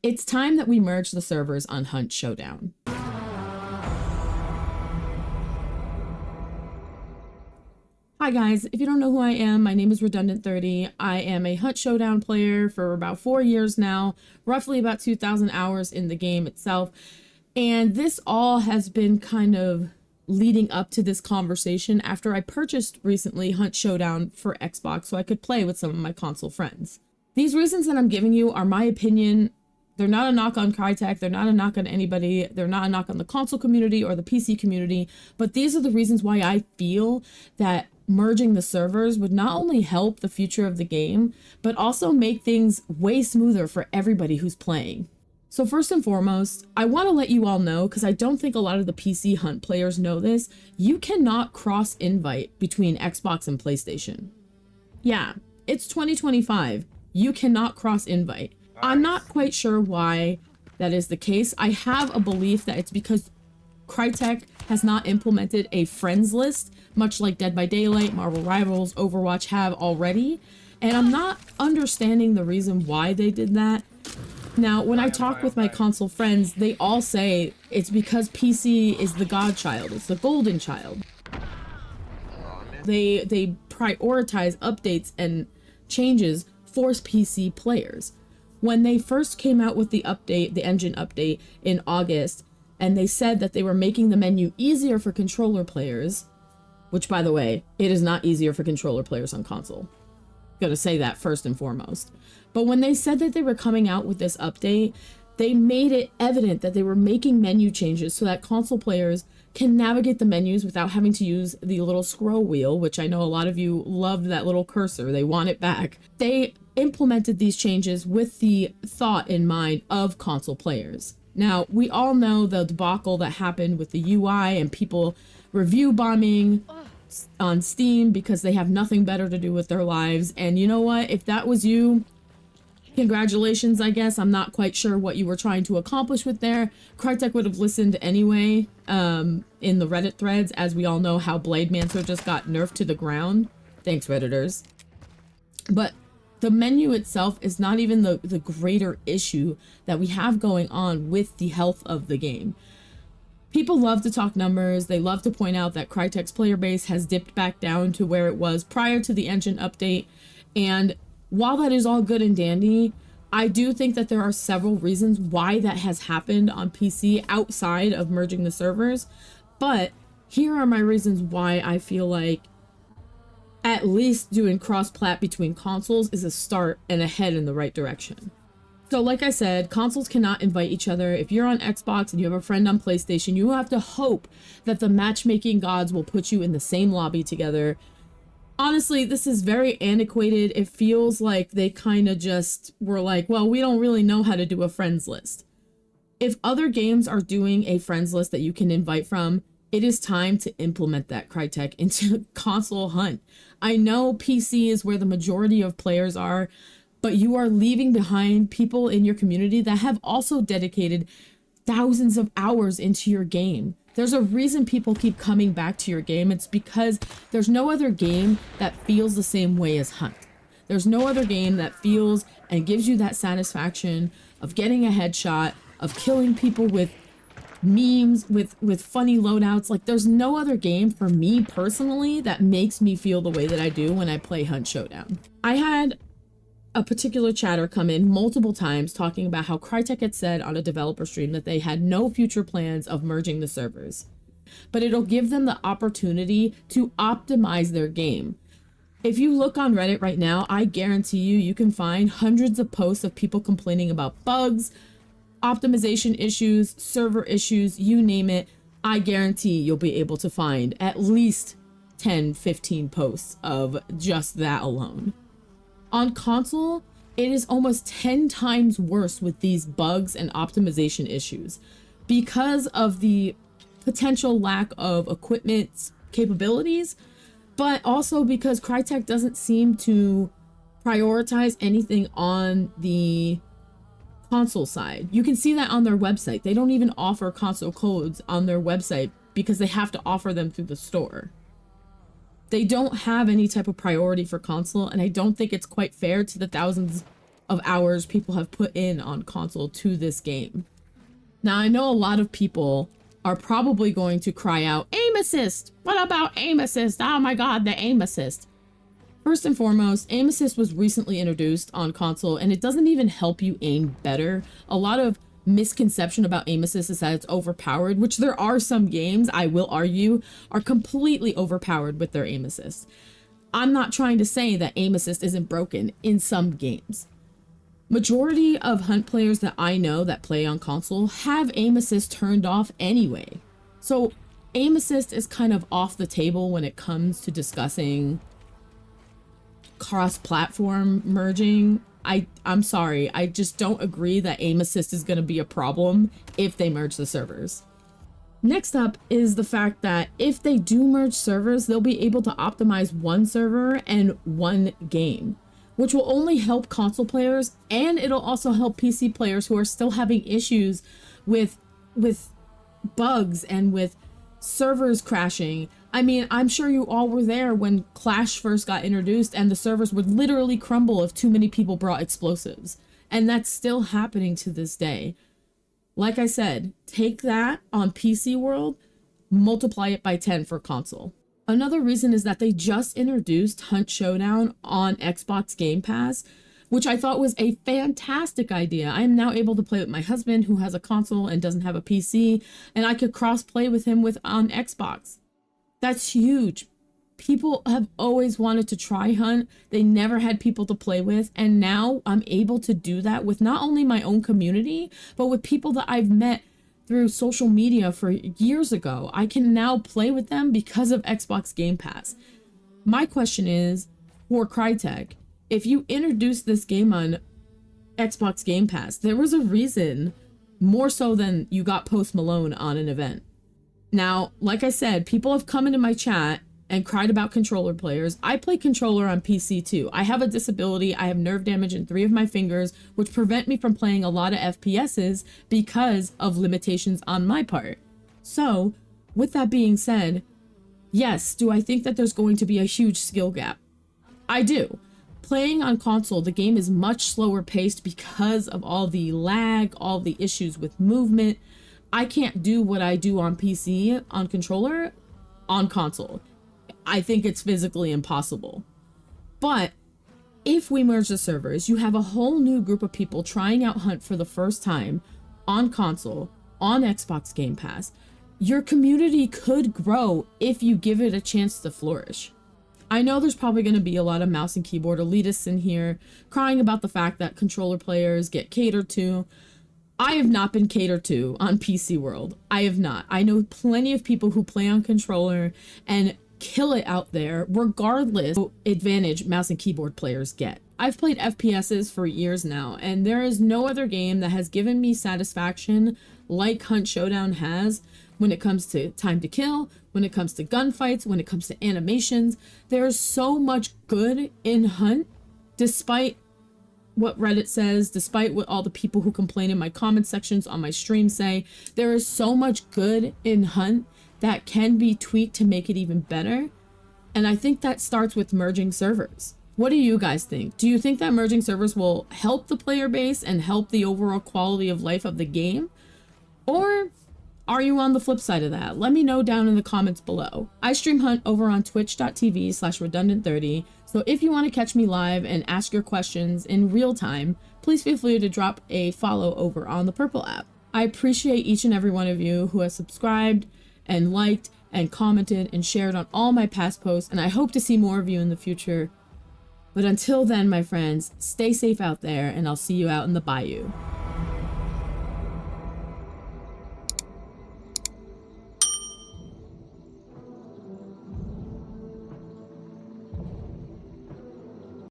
It's time that we merge the servers on Hunt Showdown. Hi guys, if you don't know who I am, my name is Redundant30. I am a Hunt Showdown player for about 4 years now, roughly about 2,000 hours in the game itself. And this all has been kind of leading up to this conversation after I purchased recently Hunt Showdown for Xbox so I could play with some of my console friends. These reasons that I'm giving you are my opinion. They're not a knock on Crytek, they're not a knock on anybody, they're not a knock on the console community or the PC community, but these are the reasons why I feel that merging the servers would not only help the future of the game, but also make things way smoother for everybody who's playing. So first and foremost, I want to let you all know, because I don't think a lot of the PC Hunt players know this, you cannot cross-invite between Xbox and PlayStation. Yeah, it's 2025. You cannot cross-invite. I'm not quite sure why that is the case. I have a belief that it's because Crytek has not implemented a friends list, much like Dead by Daylight, Marvel Rivals, Overwatch have already. And I'm not understanding the reason why they did that. Now, when I talk with my console friends, they all say it's because PC is the godchild, it's the golden child. They prioritize updates and changes for PC players. When they first came out with the update, the engine update in August, and they said that they were making the menu easier for controller players, which by the way, it is not easier for controller players on console. Gotta say that first and foremost. But when they said that they were coming out with this update, they made it evident that they were making menu changes so that console players can navigate the menus without having to use the little scroll wheel, which I know a lot of you loved that little cursor. They want it back. They implemented these changes with the thought in mind of console players. Now, we all know the debacle that happened with the UI and people review bombing on Steam because they have nothing better to do with their lives. And you know what? If that was you, congratulations, I guess. I'm not quite sure what you were trying to accomplish with there. Crytek would have listened anyway in the Reddit threads, as we all know how Blademancer just got nerfed to the ground. Thanks, Redditors. But the menu itself is not even the greater issue that we have going on with the health of the game. People love to talk numbers. They love to point out that Crytek's player base has dipped back down to where it was prior to the engine update. And while that is all good and dandy, I do think that there are several reasons why that has happened on PC outside of merging the servers. But here are my reasons why I feel like at least doing cross-plat between consoles is a start and a head in the right direction. So like I said, consoles cannot invite each other. If you're on Xbox and you have a friend on PlayStation, you have to hope that the matchmaking gods will put you in the same lobby together. Honestly, this is very antiquated. It feels like they kind of just were like, well, we don't really know how to do a friends list. If other games are doing a friends list that you can invite from, it is time to implement that, Crytek, into console Hunt. I know PC is where the majority of players are, but you are leaving behind people in your community that have also dedicated thousands of hours into your game. There's a reason people keep coming back to your game. It's because there's no other game that feels the same way as Hunt. There's no other game that feels and gives you that satisfaction of getting a headshot, of killing people with memes, with funny loadouts. Like, there's no other game for me personally that makes me feel the way that I do when I play Hunt Showdown. I had a particular chatter come in multiple times talking about how Crytek had said on a developer stream that they had no future plans of merging the servers, but it'll give them the opportunity to optimize their game. If you look on Reddit right now, I guarantee you can find hundreds of posts of people complaining about bugs, optimization issues, server issues, you name it. I guarantee you'll be able to find at least 10, 15 posts of just that alone. On console, it is almost 10 times worse with these bugs and optimization issues because of the potential lack of equipment capabilities, but also because Crytek doesn't seem to prioritize anything on the console side. You can see that on their website. They don't even offer console codes on their website because they have to offer them through the store. They don't have any type of priority for console, and I don't think it's quite fair to the thousands of hours people have put in on console to this game. Now, I know a lot of people are probably going to cry out, aim assist! What about aim assist? Oh my god, the aim assist. First and foremost, aim assist was recently introduced on console, and it doesn't even help you aim better. A lot of misconception about aim assist is that it's overpowered, which there are some games, I will argue, are completely overpowered with their aim assist. I'm not trying to say that aim assist isn't broken in some games. Majority of hunt players that I know that play on console have aim assist turned off anyway. So aim assist is kind of off the table when it comes to discussing cross-platform merging. I'm sorry, I just don't agree that aim assist is going to be a problem if they merge the servers. Next up is the fact that if they do merge servers, they'll be able to optimize one server and one game, which will only help console players, and it'll also help PC players who are still having issues with bugs and with servers crashing. I mean, I'm sure you all were there when Clash first got introduced and the servers would literally crumble if too many people brought explosives. And that's still happening to this day. Like I said, take that on PC world, multiply it by 10 for console. Another reason is that they just introduced Hunt Showdown on Xbox Game Pass, which I thought was a fantastic idea. I am now able to play with my husband who has a console and doesn't have a PC, and I could cross play with him on Xbox. That's huge. People have always wanted to try Hunt. They never had people to play with, and now I'm able to do that with not only my own community, but with people that I've met through social media for years ago. I can now play with them because of Xbox Game Pass. My question is, for Crytek, if you introduced this game on Xbox Game Pass, there was a reason, more so than you got Post Malone on an event. Now, like I said, people have come into my chat and cried about controller players. I play controller on PC too. I have a disability. I have nerve damage in 3 of my fingers, which prevent me from playing a lot of FPSs because of limitations on my part. So, with that being said, yes, do I think that there's going to be a huge skill gap? I do. Playing on console, the game is much slower paced because of all the lag, all the issues with movement. I can't do what I do on PC, on controller, on console. I think it's physically impossible. But if we merge the servers, you have a whole new group of people trying out Hunt for the first time on console, on Xbox Game Pass. Your community could grow if you give it a chance to flourish. I know there's probably going to be a lot of mouse and keyboard elitists in here crying about the fact that controller players get catered to. I have not been catered to on PC World. I have not. I know plenty of people who play on controller and kill it out there, regardless of advantage mouse and keyboard players get. I've played FPSs for years now, and there is no other game that has given me satisfaction like Hunt Showdown has when it comes to time to kill, when it comes to gunfights, when it comes to animations. There's so much good in Hunt, despite what Reddit says, despite what all the people who complain in my comment sections on my stream say. There is so much good in Hunt that can be tweaked to make it even better. And I think that starts with merging servers. What do you guys think? Do you think that merging servers will help the player base and help the overall quality of life of the game? Or are you on the flip side of that? Let me know down in the comments below. I stream Hunt over on twitch.tv/redundant30. So if you want to catch me live and ask your questions in real time, please feel free to drop a follow over on the Purple app. I appreciate each and every one of you who has subscribed and liked and commented and shared on all my past posts, and I hope to see more of you in the future. But until then, my friends, stay safe out there, and I'll see you out in the bayou.